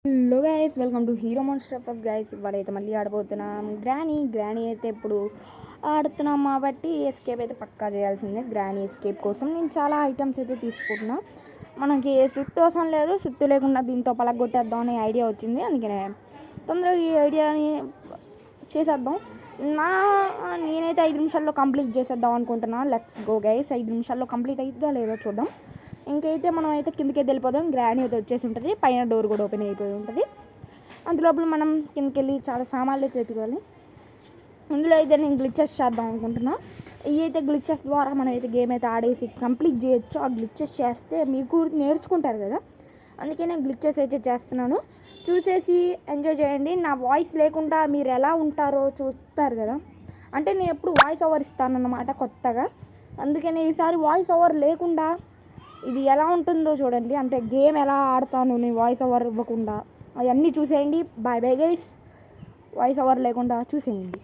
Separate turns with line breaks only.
Hello guys, welcome to hero monster F guys. ఇవాళ అయితే మళ్ళీ ఆడబోతున్నాం గ్రానీ అయితే ఇప్పుడు ఆడుతున్నాం కాబట్టి ఎస్కేప్ అయితే పక్కా చేయాల్సిందే. గ్రానీ ఎస్కేప్ కోసం నేను చాలా ఐటమ్స్ అయితే తీసుకుంటున్నా. మనకి సుత్తు అవసరం లేదు, సుత్తు లేకుండా దీంతో పలగొట్టేద్దాం అనే ఐడియా వచ్చింది. అందుకనే తొందరగా ఈ ఐడియాని చేసేద్దాం. నేనైతే 5 నిమిషాల్లో కంప్లీట్ చేసేద్దాం అనుకుంటున్నాను. Let's go guys. 5 నిమిషాల్లో కంప్లీట్ అవుతుందా లేదో చూద్దాం. ఇంకైతే మనం అయితే కిందకి వెళ్ళిపోదాం. గ్రానీ అయితే వచ్చేసి ఉంటుంది, పైన డోర్ కూడా ఓపెన్ అయిపోయి ఉంటుంది. అందులోపల మనం కిందకి వెళ్ళి చాలా సామాన్లు అయితే ఎత్తుకోవాలి. ఇందులో అయితే నేను గ్లిచెస్ చేద్దాం అనుకుంటున్నా. ఇవి అయితే గ్లిచెస్ ద్వారా మనం అయితే గేమ్ అయితే ఆడేసి కంప్లీట్ చేయొచ్చు. ఆ గ్లిచెస్ చేస్తే మీకు నేర్చుకుంటారు కదా, అందుకే నేను గ్లిచెస్ అయితే చేస్తున్నాను. చూసేసి ఎంజాయ్ చేయండి. నా వాయిస్ లేకుండా మీరు ఎలా ఉంటారో చూస్తారు కదా, అంటే నేను ఎప్పుడు వాయిస్ ఓవర్ ఇస్తానన్నమాట కొత్తగా. అందుకని ఈసారి వాయిస్ ఓవర్ లేకుండా ఇది ఎలా ఉంటుందో చూడండి. అంటే గేమ్ ఎలా ఆడతాను నేను వాయిస్ ఓవర్ ఇవ్వకుండా, అవన్నీ చూసేయండి. Bye bye guys. Voice over లేకుండా చూసేయండి.